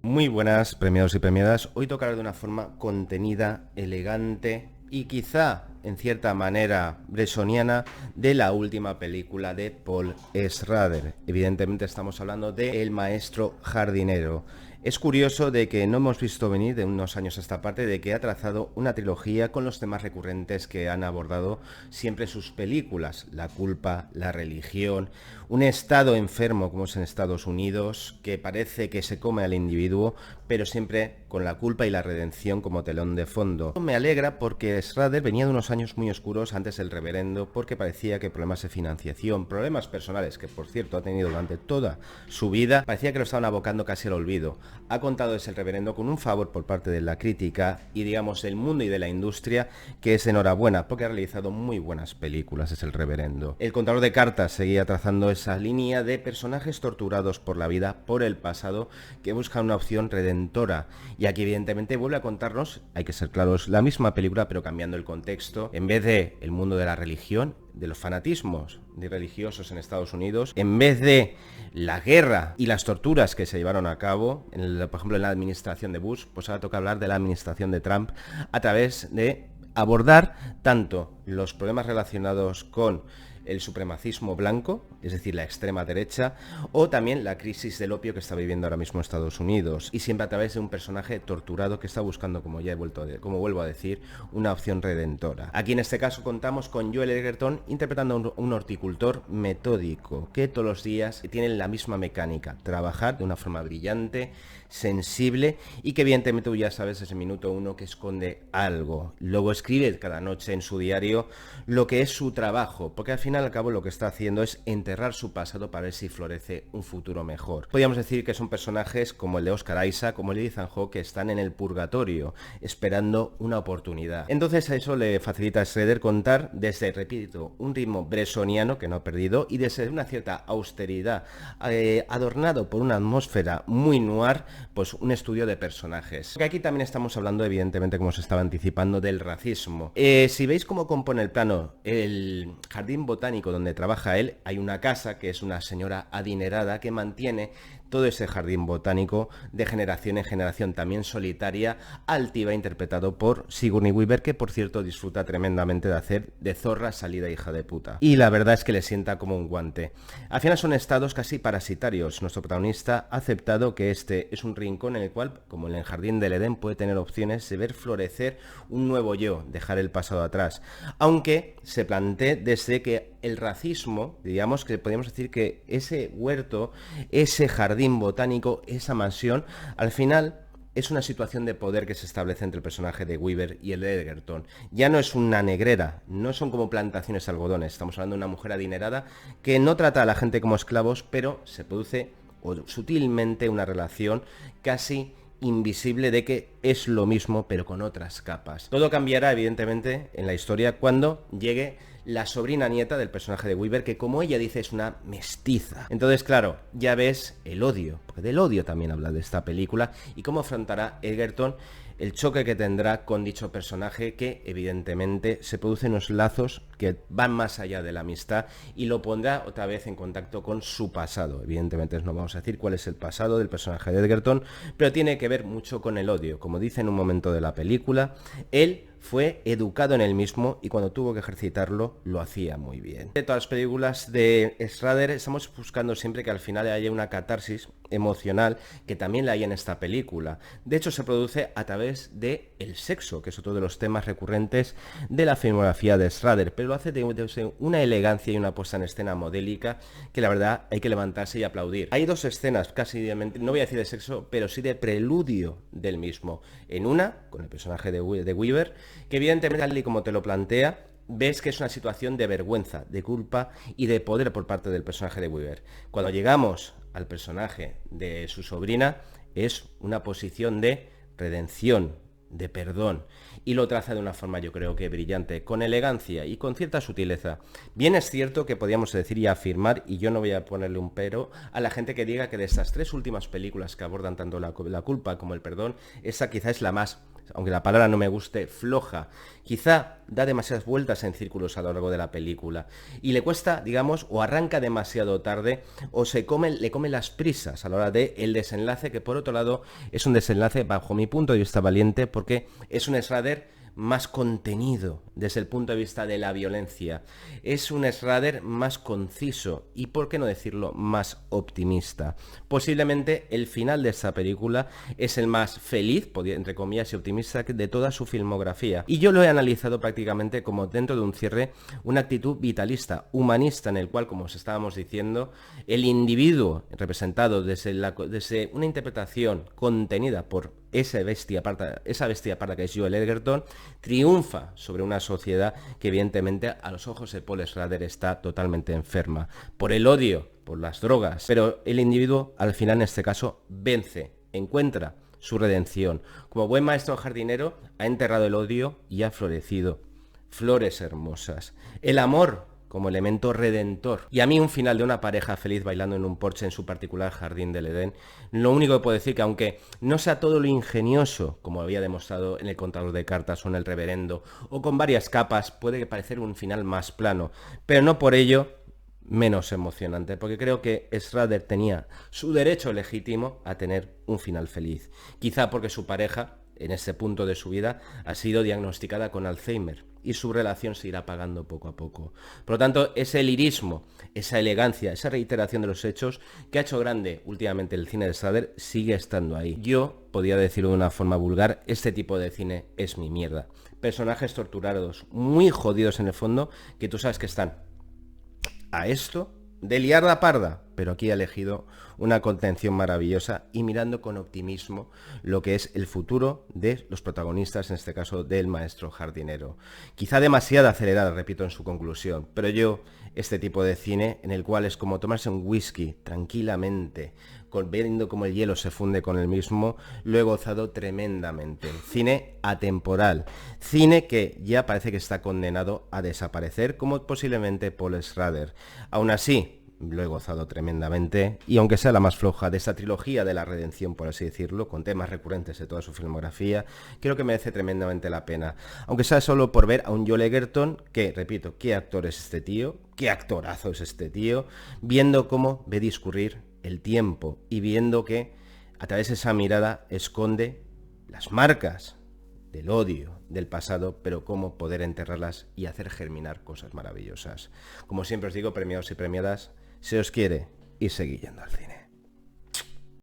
Muy buenas, premiados y premiadas. Hoy tocaré de una forma contenida, elegante y quizá, en cierta manera, bresoniana, de la última película de Paul Schrader. Evidentemente estamos hablando de El maestro jardinero. Es curioso de que no hemos visto venir de unos años a esta parte de que ha trazado una trilogía con los temas recurrentes que han abordado siempre sus películas: la culpa, la religión, un estado enfermo como es en Estados Unidos, que parece que se come al individuo, pero siempre con la culpa y la redención como telón de fondo. Me alegra porque Schrader venía de unos años muy oscuros antes del reverendo, porque parecía que problemas de financiación, problemas personales, que por cierto ha tenido durante toda su vida, parecía que lo estaban abocando casi al olvido. Ha contado desde el reverendo con un favor por parte de la crítica y digamos del mundo y de la industria, que es enhorabuena porque ha realizado muy buenas películas desde el reverendo. El contador de cartas seguía trazando esa línea de personajes torturados por la vida, por el pasado, que buscan una opción redentora. Y aquí evidentemente vuelve a contarnos, hay que ser claros, la misma película pero cambiando el contexto. En vez de el mundo de la religión, de los fanatismos de religiosos en Estados Unidos, en vez de la guerra y las torturas que se llevaron a cabo, por ejemplo en la administración de Bush, pues ahora toca hablar de la administración de Trump a través de abordar tanto los problemas relacionados con el supremacismo blanco, es decir, la extrema derecha, o también la crisis del opio que está viviendo ahora mismo Estados Unidos, y siempre a través de un personaje torturado que está buscando, como vuelvo a decir, una opción redentora. Aquí en este caso contamos con Joel Edgerton interpretando a un horticultor metódico, que todos los días tiene la misma mecánica: trabajar de una forma brillante, sensible, y que evidentemente tú ya sabes desde el minuto uno que esconde algo. Luego escribe cada noche en su diario lo que es su trabajo, porque al fin y al cabo lo que está haciendo es enterrar su pasado para ver si florece un futuro mejor. Podríamos decir que son personajes como el de Oscar Isaac, como el de Ethan Hawke, que están en el purgatorio esperando una oportunidad. Entonces a eso le facilita a Schrader contar desde, repito, un ritmo bresoniano que no ha perdido y desde una cierta austeridad, adornado por una atmósfera muy noir, pues un estudio de personajes. Porque aquí también estamos hablando, evidentemente, como se estaba anticipando, del racismo. Si veis cómo compone el plano el jardín botánico donde trabaja él, hay una casa que es una señora adinerada que mantiene todo ese jardín botánico de generación en generación, también solitaria, altiva, interpretado por Sigourney Weaver, que por cierto disfruta tremendamente de hacer de zorra salida hija de puta. Y la verdad es que le sienta como un guante. Al final son estados casi parasitarios. Nuestro protagonista ha aceptado que este es un rincón en el cual, como en el jardín del Edén, puede tener opciones de ver florecer un nuevo yo, dejar el pasado atrás. Aunque se plantee desde que el racismo, digamos que podríamos decir que ese huerto, ese jardín botánico, esa mansión, al final es una situación de poder que se establece entre el personaje de Weaver y el de Edgerton. Ya no es una negrera, no son como plantaciones de algodones, estamos hablando de una mujer adinerada que no trata a la gente como esclavos, pero se produce sutilmente una relación casi invisible de que es lo mismo pero con otras capas. Todo cambiará evidentemente en la historia cuando llegue la sobrina nieta del personaje de Weaver, que como ella dice es una mestiza. Entonces claro, ya ves el odio, porque del odio también habla de esta película, y cómo afrontará Edgerton el choque que tendrá con dicho personaje, que evidentemente se producen unos lazos que van más allá de la amistad y lo pondrá otra vez en contacto con su pasado. Evidentemente no vamos a decir cuál es el pasado del personaje de Edgerton, pero tiene que ver mucho con el odio. Como dice en un momento de la película, él fue educado en el mismo y cuando tuvo que ejercitarlo lo hacía muy bien. De todas las películas de Schrader estamos buscando siempre que al final haya una catarsis emocional, que también la hay en esta película. De hecho se produce a través de el sexo, que es otro de los temas recurrentes de la filmografía de Schrader, pero lo hace de una elegancia y una puesta en escena modélica que la verdad hay que levantarse y aplaudir. Hay dos escenas casi, no voy a decir de sexo, pero sí de preludio del mismo. En una, con el personaje de Weaver, que evidentemente, tal y como te lo plantea, ves que es una situación de vergüenza, de culpa y de poder por parte del personaje de Weaver. Cuando llegamos al personaje de su sobrina, es una posición de redención, de perdón, y lo traza de una forma, yo creo que brillante, con elegancia y con cierta sutileza. Bien es cierto que podríamos decir y afirmar, y yo no voy a ponerle un pero a la gente que diga que de estas tres últimas películas que abordan tanto la culpa como el perdón, esa quizá es la más aunque la palabra no me guste, floja. Quizá da demasiadas vueltas en círculos a lo largo de la película y le cuesta, digamos, o arranca demasiado tarde o le come las prisas a la hora de el desenlace, que por otro lado es un desenlace bajo mi punto de vista valiente, porque es un Schrader más contenido desde el punto de vista de la violencia. Es un Schrader más conciso y, por qué no decirlo, más optimista. Posiblemente el final de esta película es el más feliz, entre comillas, y optimista de toda su filmografía. Y yo lo he analizado prácticamente como, dentro de un cierre, una actitud vitalista, humanista, en el cual, como os estábamos diciendo, el individuo representado desde una interpretación contenida por esa bestia parda que es Joel Edgerton, triunfa sobre una sociedad que evidentemente a los ojos de Paul Schrader está totalmente enferma por el odio, por las drogas, pero el individuo al final en este caso vence, encuentra su redención. Como buen maestro jardinero ha enterrado el odio y ha florecido flores hermosas. El amor como elemento redentor. Y a mí un final de una pareja feliz bailando en un porche en su particular jardín del Edén, lo único que puedo decir que aunque no sea todo lo ingenioso, como había demostrado en el contador de cartas o en el reverendo, o con varias capas, puede parecer un final más plano, pero no por ello menos emocionante, porque creo que Schrader tenía su derecho legítimo a tener un final feliz. Quizá porque su pareja, en ese punto de su vida, ha sido diagnosticada con Alzheimer y su relación se irá apagando poco a poco. Por lo tanto, ese lirismo, esa elegancia, esa reiteración de los hechos que ha hecho grande últimamente el cine de Schrader sigue estando ahí. Yo podría decirlo de una forma vulgar, este tipo de cine es mi mierda. Personajes torturados, muy jodidos en el fondo, que tú sabes que están a esto de liar la parda, pero aquí ha elegido una contención maravillosa y mirando con optimismo lo que es el futuro de los protagonistas, en este caso del maestro jardinero. Quizá demasiado acelerada, repito, en su conclusión, pero yo, este tipo de cine, en el cual es como tomarse un whisky tranquilamente, viendo cómo el hielo se funde con el mismo, lo he gozado tremendamente. Cine atemporal, cine que ya parece que está condenado a desaparecer, como posiblemente Paul Schrader. Aún así, lo he gozado tremendamente, y aunque sea la más floja de esta trilogía de la redención, por así decirlo, con temas recurrentes de toda su filmografía, creo que merece tremendamente la pena. Aunque sea solo por ver a un Joel Edgerton, que, repito, qué actor es este tío, qué actorazo es este tío, viendo cómo ve discurrir el tiempo y viendo que a través de esa mirada esconde las marcas del odio del pasado, pero cómo poder enterrarlas y hacer germinar cosas maravillosas. Como siempre os digo, premiados y premiadas, se os quiere y seguid yendo al cine.